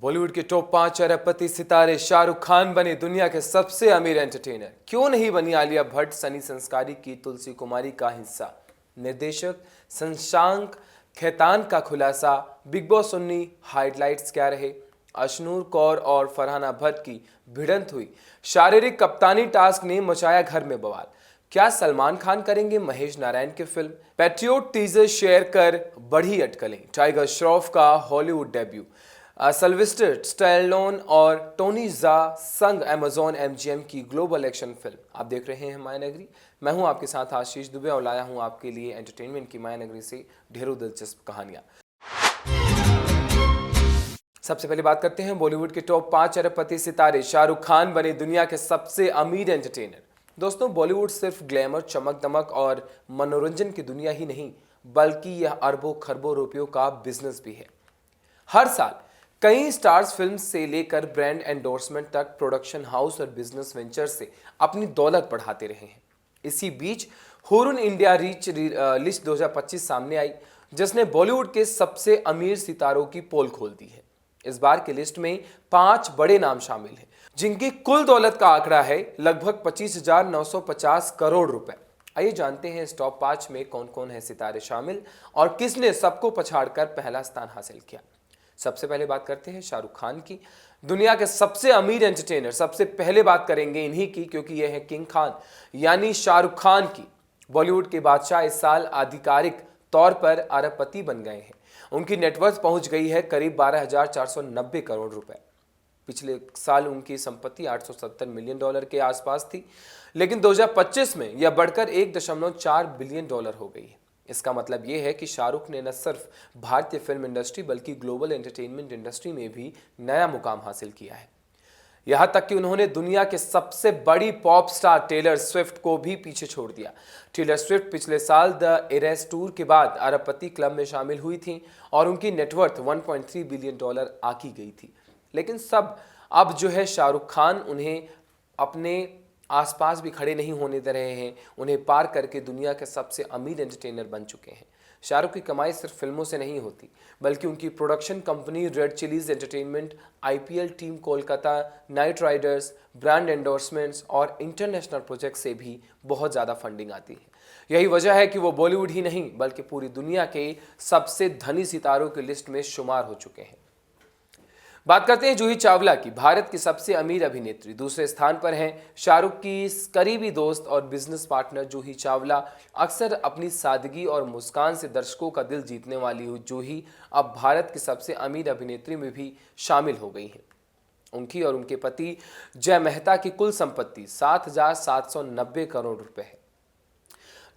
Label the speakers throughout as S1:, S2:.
S1: बॉलीवुड के टॉप 5 अरबपति सितारे शाहरुख खान बने दुनिया के सबसे अमीर एंटरटेनर। क्यों नहीं बनी आलिया भट्ट सनी संस्कारी की तुलसी कुमारी का हिस्सा? निर्देशक शशांक खेतान का खुलासा। बिग बॉस 19 हाइलाइट्स क्या रहे? अशनूर कौर और फरहाना भट्ट की भिड़ंत हुई। शारीरिक कप्तानी टास्क ने मचाया घर में बवाल। क्या सलमान खान करेंगे महेश नारायण की फिल्म? पैट्रियोट टीजर शेयर कर बढ़ी अटकलें। टाइगर श्रॉफ का हॉलीवुड डेब्यू। सिल्वेस्टर स्टैलोन और टोनी जा संग अमेजॉन एमजीएम की ग्लोबल एक्शन फिल्म। आप देख रहे हैं माया नगरी। मैं हूं आपके साथ आशीष दुबे और लाया हूं आपके लिए एंटरटेनमेंट की माया नगरी से ढेरों दिलचस्प कहानियां। सबसे पहले बात करते हैं बॉलीवुड के टॉप 5 अरबपति सितारे शाहरुख खान बने दुनिया के सबसे अमीर एंटरटेनर। दोस्तों, बॉलीवुड सिर्फ ग्लैमर, चमक दमक और मनोरंजन की दुनिया ही नहीं, बल्कि यह अरबों खरबों रुपयों का बिजनेस भी है। हर साल कई स्टार्स फिल्म से लेकर ब्रांड एंडोर्समेंट तक प्रोडक्शन हाउस और बिजनेस वेंचर से अपनी दौलत बढ़ाते रहे हैं। इसी बीच हुरुन इंडिया रिच लिस्ट 2025 सामने आई, जिसने बॉलीवुड के सबसे अमीर सितारों की पोल खोल दी है। इस बार की लिस्ट में 5 बड़े नाम शामिल हैं, जिनकी कुल दौलत का आंकड़ा है लगभग 25,950 करोड़ रुपए। आइए जानते हैं इस टॉप 5 में कौन कौन है सितारे शामिल और किसने सबको पछाड़कर पहला स्थान हासिल किया। सबसे पहले बात करते हैं शाहरुख खान की, दुनिया के सबसे अमीर एंटरटेनर। सबसे पहले बात करेंगे इन्हीं की, क्योंकि यह है किंग खान यानी शाहरुख खान की। बॉलीवुड के बादशाह इस साल आधिकारिक तौर पर अरबपति बन गए हैं। उनकी नेटवर्थ पहुंच गई है करीब 12,490 करोड़ रुपए। पिछले साल उनकी संपत्ति $870 मिलियन के आसपास थी, लेकिन 2025 में यह बढ़कर $1.4 बिलियन हो गई है। इसका मतलब यह है कि शाहरुख ने न सिर्फ भारतीय फिल्म इंडस्ट्री बल्कि ग्लोबल एंटरटेनमेंट इंडस्ट्री में भी नया मुकाम हासिल किया है। यहां तक कि उन्होंने दुनिया के सबसे बड़ी पॉप स्टार टेलर स्विफ्ट को भी पीछे छोड़ दिया। टेलर स्विफ्ट पिछले साल द इरेस टूर के बाद अरबपति क्लब में शामिल हुई थी और उनकी नेटवर्थ $1.3 बिलियन आकी गई थी। लेकिन सब अब जो है शाहरुख खान उन्हें अपने आसपास भी खड़े नहीं होने दे रहे हैं। उन्हें पार करके दुनिया के सबसे अमीर एंटरटेनर बन चुके हैं। शाहरुख की कमाई सिर्फ फिल्मों से नहीं होती, बल्कि उनकी production company red chillies entertainment, IPL team Kolkata night Riders, brand endorsements और इंटरनेशनल प्रोजेक्ट से भी बहुत ज़्यादा फंडिंग आती है। यही वजह है कि वो बॉलीवुड ही नहीं बल्कि पूरी दुनिया के सबसे धनी सितारों की लिस्ट में शुमार हो चुके हैं। बात करते हैं जूही चावला की। भारत की सबसे अमीर अभिनेत्री। दूसरे स्थान पर हैं शाहरुख की करीबी दोस्त और बिजनेस पार्टनर जूही चावला। अक्सर अपनी सादगी और मुस्कान से दर्शकों का दिल जीतने वाली जूही अब भारत की सबसे अमीर अभिनेत्री में भी शामिल हो गई हैं। उनकी और उनके पति जय मेहता की कुल संपत्ति 7,790 करोड़ रुपए है।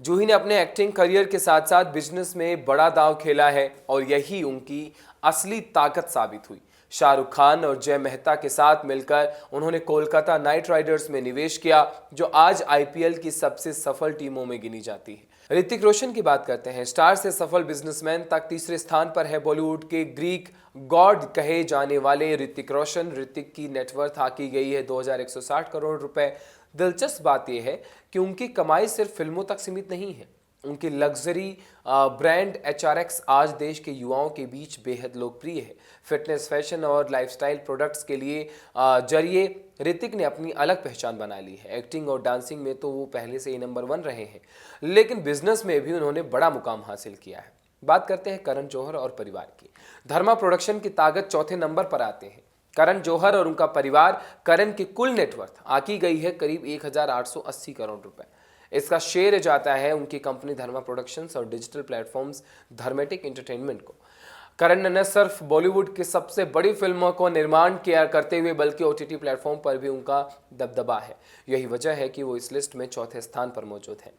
S1: जूही ने अपने एक्टिंग करियर के साथ साथ बिजनेस में बड़ा दांव खेला है और यही उनकी असली ताकत साबित हुई। शाहरुख खान और जय मेहता के साथ मिलकर उन्होंने कोलकाता नाइट राइडर्स में निवेश किया, जो आज आईपीएल की सबसे सफल टीमों में गिनी जाती है। ऋतिक रोशन की बात करते हैं। स्टार से सफल बिजनेसमैन तक तीसरे स्थान पर है बॉलीवुड के ग्रीक गॉड कहे जाने वाले ऋतिक रोशन। ऋतिक की नेटवर्थ आकी गई है 2,160 करोड़ रुपए। दिलचस्प बात यह है कि उनकी कमाई सिर्फ फिल्मों तक सीमित नहीं है। उनकी लग्जरी ब्रांड HRX आज देश के युवाओं के बीच बेहद लोकप्रिय है। फिटनेस, फैशन और लाइफस्टाइल प्रोडक्ट्स के लिए जरिए ऋतिक ने अपनी अलग पहचान बना ली है। एक्टिंग और डांसिंग में तो वो पहले से ही नंबर 1 रहे हैं, लेकिन बिजनेस में भी उन्होंने बड़ा मुकाम हासिल किया है। बात करते हैं करण जौहर और परिवार की। धर्मा प्रोडक्शन की ताकत चौथे नंबर पर आते हैं। करण जौहर और उनका परिवार। करण की कुल नेटवर्थ आकी गई है करीब 1,880 करोड़ रुपए। इसका शेयर जाता है उनकी कंपनी धर्मा प्रोडक्शंस और डिजिटल प्लेटफॉर्म्स धर्मेटिक एंटरटेनमेंट को। करण ने न सिर्फ बॉलीवुड की सबसे बड़ी फिल्मों को निर्माण किया करते हुए बल्कि OTT प्लेटफॉर्म पर भी उनका दबदबा है। यही वजह है कि वो इस लिस्ट में चौथे स्थान पर मौजूद है।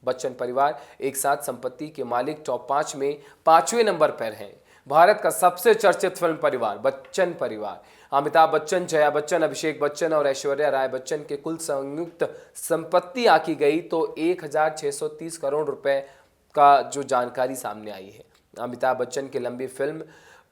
S1: बच्चन परिवार एक साथ संपत्ति के मालिक टॉप 5 में 5वें नंबर पर है। भारत का सबसे चर्चित फिल्म परिवार बच्चन परिवार। अमिताभ बच्चन, जया बच्चन, अभिषेक बच्चन और ऐश्वर्या राय बच्चन के कुल संयुक्त संपत्ति आकी गई तो 1,630 करोड़ रुपए का जो जानकारी सामने आई है। अमिताभ बच्चन की लंबी फिल्म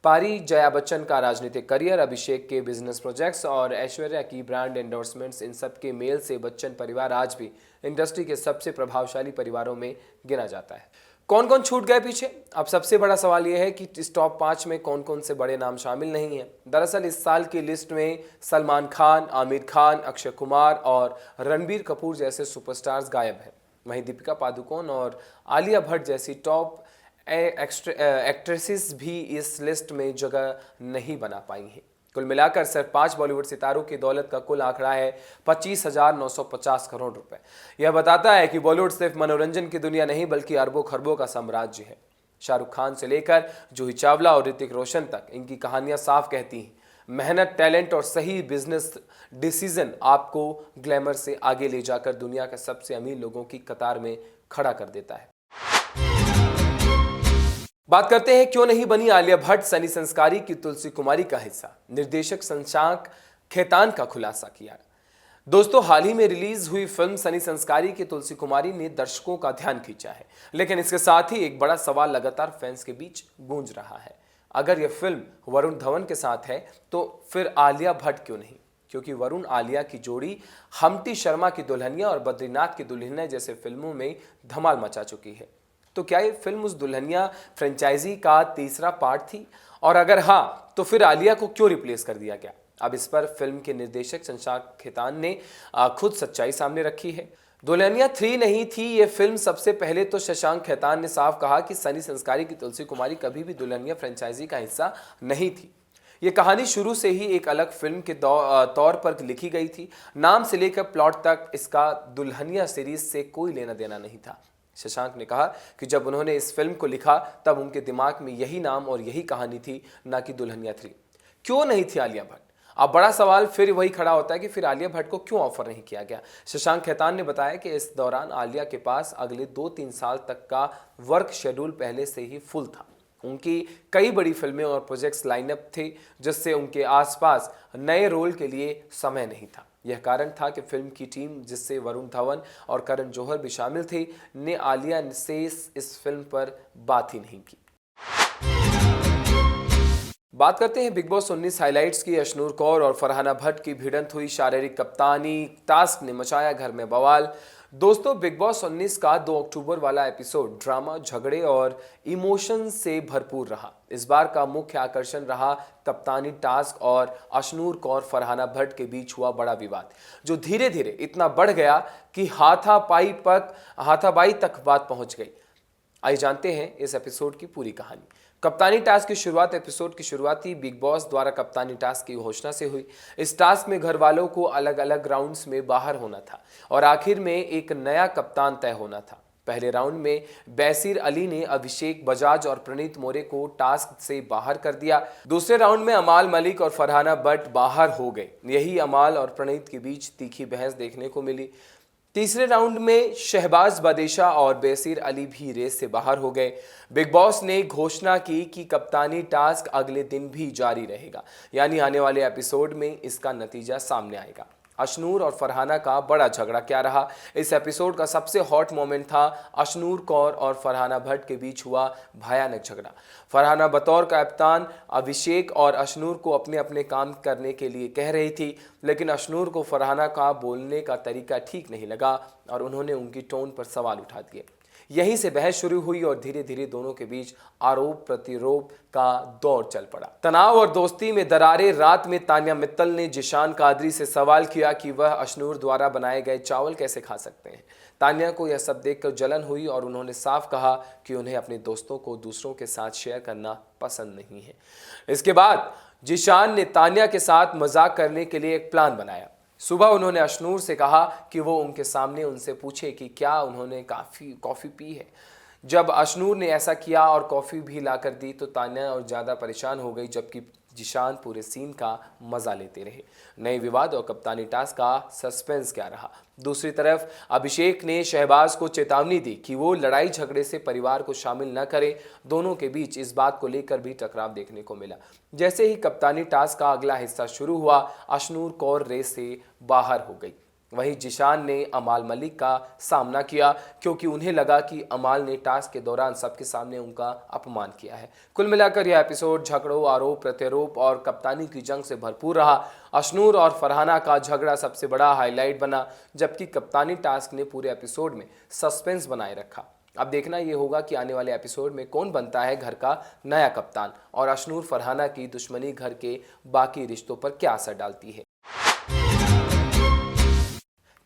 S1: पारी, जया बच्चन का राजनीतिक करियर, अभिषेक के बिजनेस प्रोजेक्ट्स और ऐश्वर्या की ब्रांड एंडोर्समेंट्स, इन सब के मेल से बच्चन परिवार आज भी इंडस्ट्री के सबसे प्रभावशाली परिवारों में गिना जाता है। कौन कौन छूट गए पीछे? अब सबसे बड़ा सवाल यह है कि इस टॉप 5 में कौन कौन से बड़े नाम शामिल नहीं हैं। दरअसल इस साल की लिस्ट में सलमान खान, आमिर खान, अक्षय कुमार और रणबीर कपूर जैसे सुपरस्टार्स गायब हैं। वहीं दीपिका पादुकोण और आलिया भट्ट जैसी टॉप एक्ट्रेसेस भी इस लिस्ट में जगह नहीं बना पाई हैं। कुल मिलाकर सिर्फ 5 बॉलीवुड सितारों की दौलत का कुल आंकड़ा है 25,950 करोड़ रुपए। यह बताता है कि बॉलीवुड सिर्फ मनोरंजन की दुनिया नहीं बल्कि अरबों खरबों का साम्राज्य है। शाहरुख खान से लेकर जूही चावला और ऋतिक रोशन तक इनकी कहानियां साफ कहती हैं, मेहनत, टैलेंट और सही बिजनेस डिसीजन आपको ग्लैमर से आगे ले जाकर दुनिया के सबसे अमीर लोगों की कतार में खड़ा कर देता है। बात करते हैं क्यों नहीं बनी आलिया भट्ट सनी संस्कारी की तुलसी कुमारी का हिस्सा। निर्देशक शशांक खेतान का खुलासा किया। दोस्तों, हाल ही में रिलीज हुई फिल्म सनी संस्कारी की तुलसी कुमारी ने दर्शकों का ध्यान खींचा है, लेकिन इसके साथ ही एक बड़ा सवाल लगातार फैंस के बीच गूंज रहा है। अगर यह फिल्म वरुण धवन के साथ है तो फिर आलिया भट्ट क्यों नहीं? क्योंकि वरुण आलिया की जोड़ी हम्टी शर्मा की दुल्हनिया और बद्रीनाथ की दुल्हनिया जैसे फिल्मों में धमाल मचा चुकी है। तो क्या ये फिल्म उस दुल्हनिया फ्रेंचाइजी का तीसरा पार्ट थी? और अगर हाँ, तो फिर आलिया को क्यों रिप्लेस कर दिया गया? अब इस पर फिल्म के निर्देशक शशांक खेतान ने खुद सच्चाई सामने रखी है। दुल्हनिया 3 नहीं थी ये फिल्म। सबसे पहले तो शशांक खेतान ने साफ कहा कि सनी संस्कारी की तुलसी कुमारी कभी भी दुल्हनिया फ्रेंचाइजी का हिस्सा नहीं थी। ये कहानी शुरू से ही एक अलग फिल्म के तौर पर लिखी गई थी। नाम से लेकर प्लॉट तक इसका दुल्हनिया सीरीज से कोई लेना देना नहीं था। शशांक ने कहा कि जब उन्होंने इस फिल्म को लिखा तब उनके दिमाग में यही नाम और यही कहानी थी, ना कि दुल्हनिया 3। क्यों नहीं थी आलिया भट्ट? अब बड़ा सवाल फिर वही खड़ा होता है कि फिर आलिया भट्ट को क्यों ऑफर नहीं किया गया। शशांक खेतान ने बताया कि इस दौरान आलिया के पास अगले 2-3 साल तक का वर्क शेड्यूल पहले से ही फुल था। उनकी कई बड़ी फिल्में और प्रोजेक्ट्स लाइनअप थे, जिससे उनके आसपास नए रोल के लिए समय नहीं था। यह कारण था कि फिल्म की टीम, जिससे वरुण धवन और करण जौहर भी शामिल थे, ने आलिया से इस फिल्म पर बात ही नहीं की। बात करते हैं बिग बॉस 19 हाइलाइट्स की। अशनूर कौर और फरहाना भट्ट की भिड़ंत हुई, शारीरिक कप्तानी टास्क ने मचाया घर में बवाल। दोस्तों, बिग बॉस 19 का 2 अक्टूबर वाला एपिसोड ड्रामा, झगड़े और इमोशन से भरपूर रहा। इस बार का मुख्य आकर्षण रहा कप्तानी टास्क और अशनूर कौर फरहाना भट्ट के बीच हुआ बड़ा विवाद, जो धीरे धीरे इतना बढ़ गया कि हाथापाई तक बात पहुंच गई। आइए जानते हैं इस एपिसोड की पूरी कहानी। कप्तानी टास्क की शुरुआत एपिसोड की शुरुआती बिग बॉस द्वारा कप्तानी टास्क की घोषणा से हुई। इस टास्क में घर वालों को अलग अलग राउंड्स में बाहर होना था और आखिर में एक नया कप्तान तय होना था। पहले राउंड में बैसीर अली ने अभिषेक बजाज और प्रणीत मोरे को टास्क से बाहर कर दिया। दूसरे राउंड में अमाल मलिक और फरहाना भट्ट बाहर हो गए। यही अमाल और प्रणीत के बीच तीखी बहस देखने को मिली। तीसरे राउंड में शहबाज बदेशा और बैसीर अली भी रेस से बाहर हो गए। बिग बॉस ने घोषणा की कि कप्तानी टास्क अगले दिन भी जारी रहेगा, यानी आने वाले एपिसोड में इसका नतीजा सामने आएगा। अशनूर और फरहाना का बड़ा झगड़ा क्या रहा? इस एपिसोड का सबसे हॉट मोमेंट था अशनूर कौर और फरहाना भट्ट के बीच हुआ भयानक झगड़ा। फरहाना बतौर कप्तान अभिषेक और अशनूर को अपने अपने काम करने के लिए कह रही थी, लेकिन अशनूर को फरहाना का बोलने का तरीका ठीक नहीं लगा और उन्होंने उनकी टोन पर सवाल उठा दिए। यहीं से बहस शुरू हुई और धीरे धीरे दोनों के बीच आरोप प्रत्यारोप का दौर चल पड़ा। तनाव और दोस्ती में दरारें। रात में तान्या मित्तल ने जिशान कादरी से सवाल किया कि वह अशनूर द्वारा बनाए गए चावल कैसे खा सकते हैं। तान्या को यह सब देखकर जलन हुई और उन्होंने साफ कहा कि उन्हें अपने दोस्तों को दूसरों के साथ शेयर करना पसंद नहीं है। इसके बाद जिशान ने तान्या के साथ मजाक करने के लिए एक प्लान बनाया। सुबह उन्होंने अशनूर से कहा कि वो उनके सामने उनसे पूछे कि क्या उन्होंने कॉफ़ी पी है। जब अशनूर ने ऐसा किया और कॉफ़ी भी लाकर दी तो तान्या और ज़्यादा परेशान हो गई, जबकि जिशान पूरे सीन का मज़ा लेते रहे। नए विवाद और कप्तानी टास्क का सस्पेंस क्या रहा? दूसरी तरफ अभिषेक ने शहबाज को चेतावनी दी कि वो लड़ाई झगड़े से परिवार को शामिल न करे। दोनों के बीच इस बात को लेकर भी टकराव देखने को मिला। जैसे ही कप्तानी टास्क का अगला हिस्सा शुरू हुआ, अशनूर कौर रेस से बाहर हो गई। वहीं जिशान ने अमाल मलिक का सामना किया, क्योंकि उन्हें लगा कि अमाल ने टास्क के दौरान सबके सामने उनका अपमान किया है। कुल मिलाकर यह एपिसोड झगड़ों, आरोप प्रत्यारोप और कप्तानी की जंग से भरपूर रहा। अशनूर और फरहाना का झगड़ा सबसे बड़ा हाईलाइट बना, जबकि कप्तानी टास्क ने पूरे एपिसोड में सस्पेंस बनाए रखा। अब देखना ये होगा कि आने वाले एपिसोड में कौन बनता है घर का नया कप्तान और अशनूर फरहाना की दुश्मनी घर के बाकी रिश्तों पर क्या असर डालती है।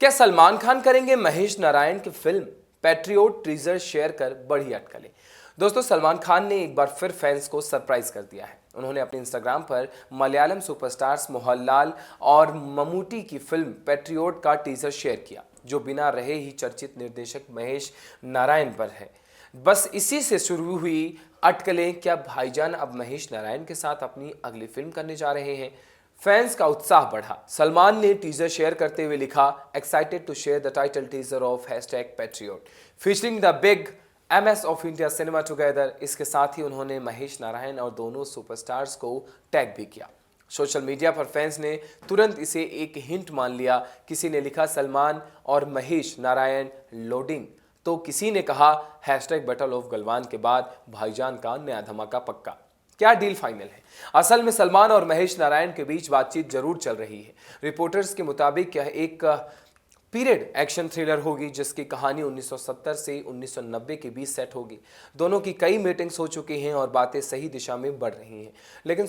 S1: क्या सलमान खान करेंगे महेश नारायण की फिल्म पैट्रियोट टीजर शेयर कर बड़ी अटकलें। दोस्तों, सलमान खान ने एक बार फिर फैंस को सरप्राइज कर दिया है। उन्होंने अपने इंस्टाग्राम पर मलयालम सुपरस्टार्स मोहनलाल और ममूटी की फिल्म पैट्रियोट का टीजर शेयर किया, जो बिना रहे ही चर्चित निर्देशक महेश नारायण पर है। बस इसी से शुरू हुई अटकलें। क्या भाईजान अब महेश नारायण के साथ अपनी अगली फिल्म करने जा रहे हैं? फैंस का उत्साह बढ़ा। सलमान ने टीजर शेयर करते हुए लिखा, excited to share the title teaser of #Patriot featuring the big MS of India cinema together. इसके साथ ही उन्होंने महेश नारायण और दोनों सुपरस्टार्स को टैग भी किया। सोशल मीडिया पर फैंस ने तुरंत इसे एक हिंट मान लिया। किसी ने लिखा सलमान और महेश नारायण लोडिंग, तो किसी ने कहा #बैटल ऑफ गलवान के बाद भाईजान का नया धमाका पक्का। क्या डील फाइनल है? असल में सलमान और महेश नारायण के बीच बातचीत जरूर चल रही है। रिपोर्टर्स के मुताबिक यह एक पीरियड एक्शन थ्रिलर होगी, जिसकी कहानी 1970 से 1990 के बीच सेट होगी। दोनों की कई मीटिंग्स हो चुकी हैं और बातें सही दिशा में बढ़ रही हैं, लेकिन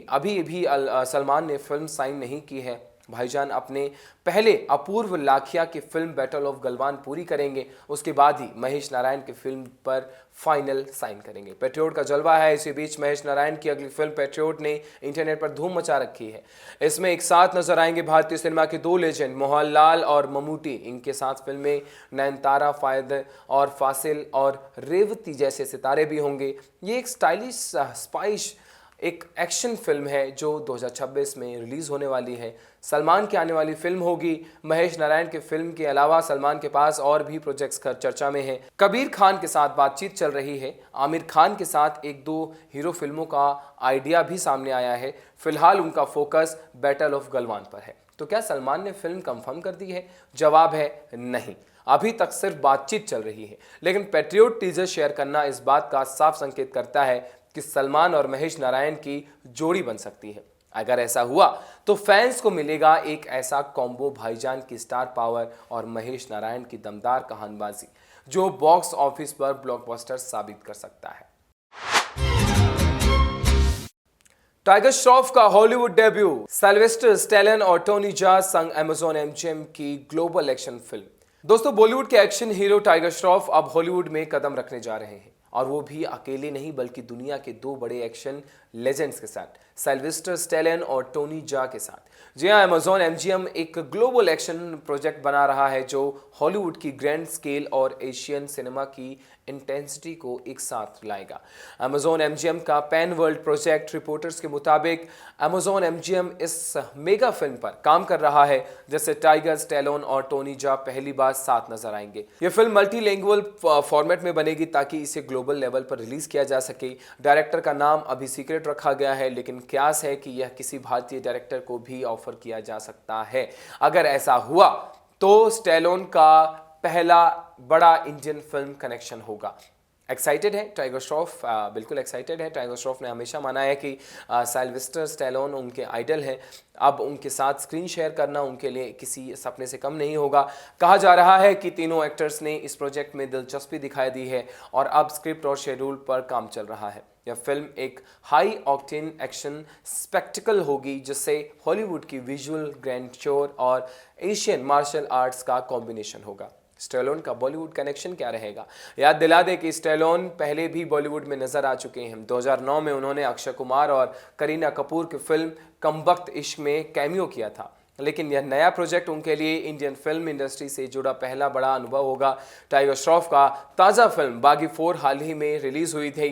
S1: अभी भी सलमान ने फिल्म साइन नहीं की है। भाईजान अपने पहले अपूर्व लाखिया की फिल्म बैटल ऑफ गलवान पूरी करेंगे, उसके बाद ही महेश नारायण की फिल्म पर फाइनल साइन करेंगे। पैट्रियोट का जलवा है। इसी बीच महेश नारायण की अगली फिल्म पैट्रियोट ने इंटरनेट पर धूम मचा रखी है। इसमें एक साथ नजर आएंगे भारतीय सिनेमा के दो लेजेंड मोहनलाल और ममूटी। इनके साथ फिल्में नयनतारा, फायद और फासिल और रेवती जैसे सितारे भी होंगे। ये एक स्टाइलिश स्पाइश एक एक्शन फिल्म है जो 2026 में रिलीज होने वाली है। सलमान की आने वाली फिल्म होगी। महेश नारायण की फिल्म के अलावा सलमान के पास और भी प्रोजेक्ट्स चर्चा में हैं। कबीर खान के साथ बातचीत चल रही है। आमिर खान के साथ एक दो हीरो फिल्मों का आइडिया भी सामने आया है। फिलहाल उनका फोकस बैटल ऑफ गलवान पर है। तो क्या सलमान ने फिल्म कंफर्म कर दी है? जवाब है नहीं, अभी तक सिर्फ बातचीत चल रही है। लेकिन पैट्रियोट टीजर शेयर करना इस बात का साफ संकेत करता है कि सलमान और महेश नारायण की जोड़ी बन सकती है। अगर ऐसा हुआ तो फैंस को मिलेगा एक ऐसा कॉम्बो, भाईजान की स्टार पावर और महेश नारायण की दमदार कहानबाजी, जो बॉक्स ऑफिस पर ब्लॉकबस्टर साबित कर सकता है। टाइगर श्रॉफ का हॉलीवुड डेब्यू। सिल्वेस्टर स्टैलोन और टोनी जॉर्ज संग अमेजॉन MGM की ग्लोबल एक्शन फिल्म। दोस्तों, बॉलीवुड के एक्शन हीरो टाइगर श्रॉफ अब हॉलीवुड में कदम रखने जा रहे हैं, और वो भी अकेले नहीं बल्कि दुनिया के दो बड़े एक्शन लेजेंड्स के साथ, सिल्वेस्टर स्टैलोन और टोनी जॉ के साथ। जी हाँ, अमेजॉन MGM एक ग्लोबल एक्शन प्रोजेक्ट बना रहा है जो हॉलीवुड की ग्रैंड स्केल और एशियन सिनेमा की इंटेंसिटी को एक साथ लाएगा। अमेजॉन MGM का पैन वर्ल्ड प्रोजेक्ट। रिपोर्टर्स के मुताबिक अमेजॉन MGM इस मेगा फिल्म पर काम कर रहा है, जिससे टाइगर, स्टैलोन और टोनी जॉ पहली बार साथ नजर आएंगे। यह फिल्म मल्टीलैंग्वेज फॉर्मेट में बनेगी ताकि इसे ग्लोबल लेवल पर रिलीज किया जा सके। डायरेक्टर का नाम अभी सीक्रेट रखा गया है, लेकिन कयास है कि यह किसी भारतीय डायरेक्टर को भी ऑफर किया जा सकता है। अगर ऐसा हुआ तो स्टैलोन का पहला बड़ा इंडियन फिल्म कनेक्शन होगा। एक्साइटेड है टाइगर श्रॉफ? बिल्कुल एक्साइटेड है। टाइगर श्रॉफ ने हमेशा माना है कि सिल्वेस्टर स्टैलोन उनके आइडल हैं। अब उनके साथ स्क्रीन शेयर करना उनके लिए किसी सपने से कम नहीं होगा। कहा जा रहा है कि तीनों एक्टर्स ने इस प्रोजेक्ट में दिलचस्पी दिखाई दी है और अब स्क्रिप्ट और शेड्यूल पर काम चल रहा है। यह फिल्म एक हाई ऑक्टेन एक्शन स्पेक्टिकल होगी, जिससे हॉलीवुड की विजुअल ग्रैंडश्योर और एशियन मार्शल आर्ट्स का कॉम्बिनेशन होगा। स्टैलोन का बॉलीवुड कनेक्शन क्या रहेगा? याद दिला दे कि स्टैलोन पहले भी बॉलीवुड में नजर आ चुके हैं। 2009 में उन्होंने अक्षय कुमार और करीना कपूर की फिल्म कम वक्त इश्क में कैमियो किया था, लेकिन यह नया प्रोजेक्ट उनके लिए इंडियन फिल्म इंडस्ट्री से जुड़ा पहला बड़ा अनुभव होगा। टाइगर श्रॉफ का ताज़ा फिल्म बागी 4 हाल ही में रिलीज हुई थी।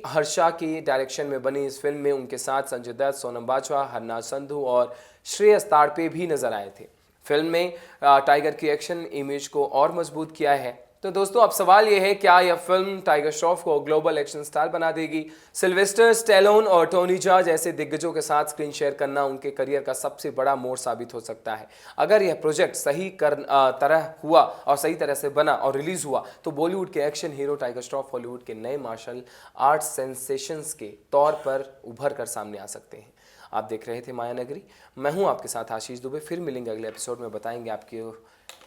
S1: हर्षा की डायरेक्शन में बनी इस फिल्म में उनके साथ संजय दत्त, सोनम बाजवा, हरनाज संधू और श्रेयस ताड़पे भी नजर आए थे। फिल्म में टाइगर की एक्शन इमेज को और मजबूत किया है। तो दोस्तों, अब सवाल यह है, क्या यह फिल्म टाइगर श्रॉफ को ग्लोबल एक्शन स्टार बना देगी? सिल्वेस्टर स्टैलोन और टोनी जॉ जैसे दिग्गजों के साथ स्क्रीन शेयर करना उनके करियर का सबसे बड़ा मोड़ साबित हो सकता है। अगर यह प्रोजेक्ट सही तरह हुआ और सही तरह से बना और रिलीज हुआ तो बॉलीवुड के action hero tiger Shroff Hollywood के नए मार्शल आर्ट सेंसेशंस के तौर पर उभर कर सामने आ सकते हैं। आप देख रहे थे माया नगरी। मैं हूं आपके साथ आशीष दुबे। फिर मिलेंगे अगले एपिसोड में, बताएंगे आपकी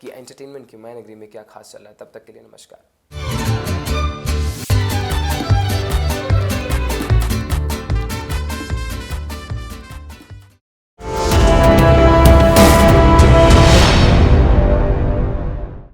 S1: एंटरटेनमेंट की माया नगरी में क्या खास चल रहा है। तब तक के लिए नमस्कार।